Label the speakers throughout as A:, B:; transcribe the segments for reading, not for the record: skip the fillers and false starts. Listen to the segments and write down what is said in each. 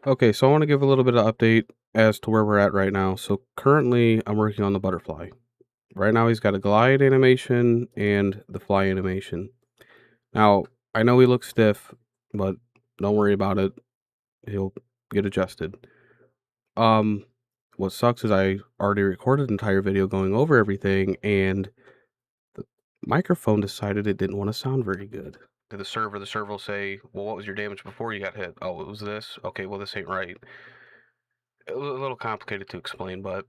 A: Okay, so I want to give a little bit of update as to where we're at right now. So currently, I'm working on the butterfly. Right now, he's got a glide animation and the fly animation. Now, I know he looks stiff, but don't worry about it. He'll get adjusted. Um, what sucks is I already recorded an entire video going over everything, and the microphone decided it didn't want to sound very good. To the server will say, "Well, what was your damage before you got hit?" "Oh, it was this." "Okay, well, this ain't right." A little complicated to explain, but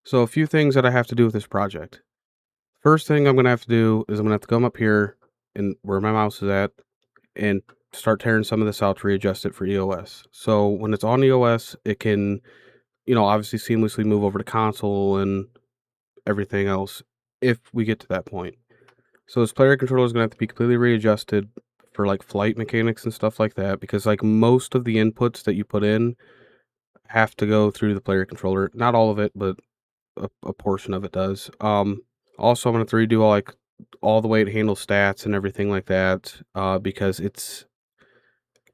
A: so a few things that I have to do with this project. First thing I'm gonna have to do is I'm gonna have to come up here and where my mouse is at and start tearing some of this out to readjust it for EOS. So when it's on EOS, it can, obviously seamlessly move over to console and everything else if we get to that point. So this player controller is gonna have to be completely readjusted for like flight mechanics and stuff like that because like most of the inputs that you put in have to go through the player controller. Not all of it, but a portion of it does. Also, I'm gonna 3D all like all the way it handles stats and everything like that, because it's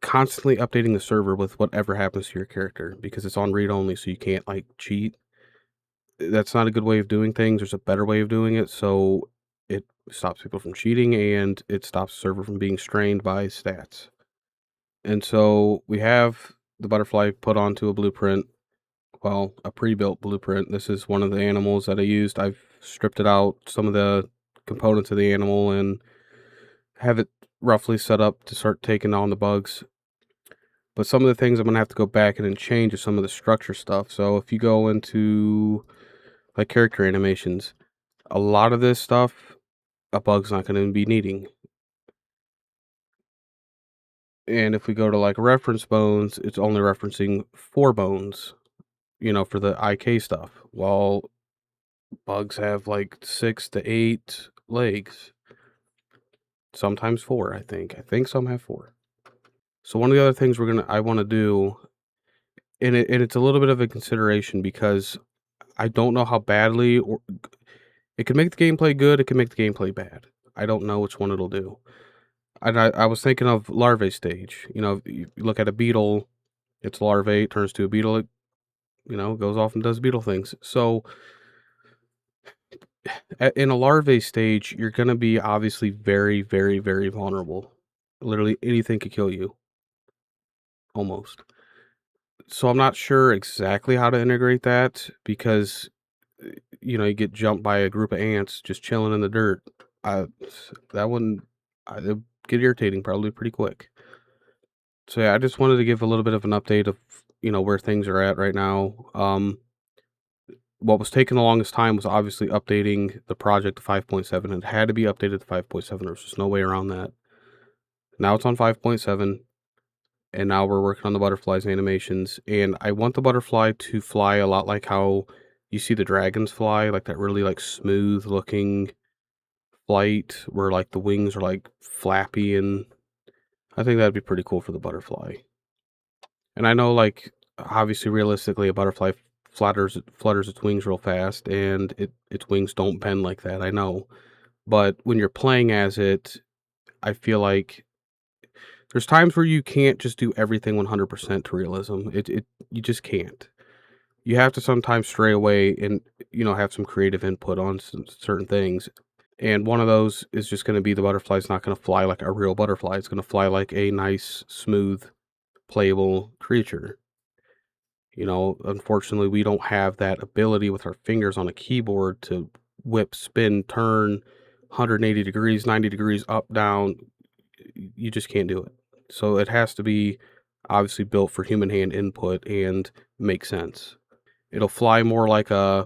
A: constantly updating the server with whatever happens to your character because it's on read only, so you can't like cheat. That's not a good way of doing things. There's a better way of doing it, so it stops people from cheating and it stops the server from being strained by stats. And so we have the butterfly put onto a blueprint, well, a pre-built blueprint. This is one of the animals that I used. I've stripped it out, some of the components of the animal, and have it roughly set up to start taking on the bugs. But some of the things I'm gonna have to go back in and change is some of the structure stuff. So if you go into like character animations, a lot of this stuff a bug's not gonna be needing. And if we go to like reference bones, it's only referencing 4 bones, for the IK stuff. While bugs have like 6 to 8 legs, sometimes four, I think. I think some have four. So one of the other things I want to do, and it's a little bit of a consideration because I don't know how badly or it can make the gameplay good, it can make the gameplay bad. I don't know which one it'll do. And I was thinking of larvae stage. You look at a beetle, its larvae turns to a beetle, it goes off and does beetle things. So in a larvae stage, you're going to be obviously very, very, very vulnerable. Literally anything could kill you, almost. So I'm not sure exactly how to integrate that because, you get jumped by a group of ants just chilling in the dirt. I, that wouldn't, it'd get irritating probably pretty quick. So yeah, I just wanted to give a little bit of an update of, where things are at right now. What was taking the longest time was obviously updating the project to 5.7. It had to be updated to 5.7. There's just no way around that. Now it's on 5.7, and now we're working on the butterflies animations. And I want the butterfly to fly a lot like how you see the dragons fly, like that really like smooth looking flight where like the wings are like flappy, and I think that'd be pretty cool for the butterfly. And I know like obviously realistically a butterfly flutters its wings real fast and its wings don't bend like that. I know. But when you're playing as it, I feel like there's times where you can't just do everything 100% to realism. It you just can't. You have to sometimes stray away and have some creative input on certain things. And one of those is just going to be the butterfly's not going to fly like a real butterfly. It's going to fly like a nice, smooth, playable creature. Unfortunately, we don't have that ability with our fingers on a keyboard to whip, spin, turn 180 degrees, 90 degrees up, down. You just can't do it. So it has to be obviously built for human hand input and make sense. It'll fly more like an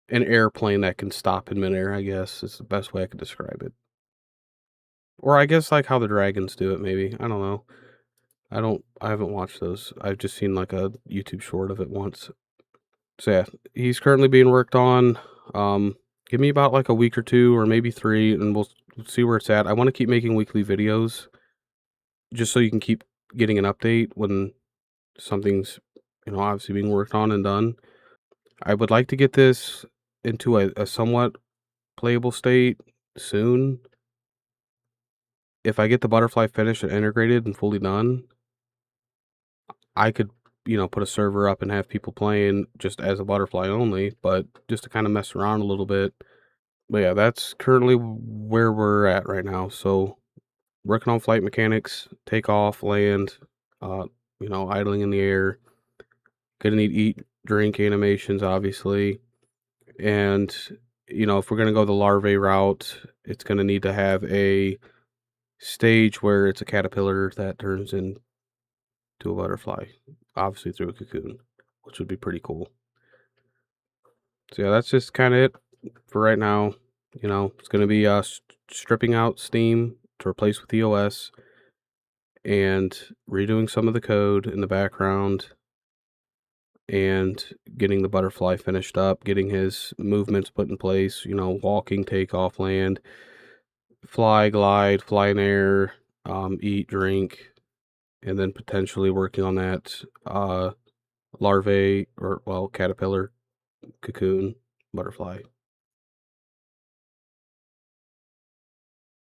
A: airplane that can stop in midair, I guess is the best way I could describe it. Or I guess like how the dragons do it, maybe. I don't know. I haven't watched those. I've just seen like a YouTube short of it once. So yeah, he's currently being worked on. Um, Give me about like a week or two, or maybe 3, and we'll see where it's at. I want to keep making weekly videos, just so you can keep getting an update when something's obviously being worked on and done. I would like to get this into a somewhat playable state soon. If I get the butterfly finished and integrated and fully done, I could, put a server up and have people playing just as a butterfly only, but just to kind of mess around a little bit. But yeah, that's currently where we're at right now. So working on flight mechanics, takeoff, land, uh, idling in the air. Gonna need eat, drink animations, obviously. And, if we're gonna go the larvae route, it's gonna need to have a stage where it's a caterpillar that turns into a butterfly, obviously through a cocoon, which would be pretty cool. So yeah, that's just kind of it for right now. It's gonna be stripping out Steam to replace with EOS and redoing some of the code in the background and getting the butterfly finished up, getting his movements put in place, walking, takeoff, land, fly, glide, fly in air, eat, drink, and then potentially working on that larvae or, well, caterpillar, cocoon, butterfly.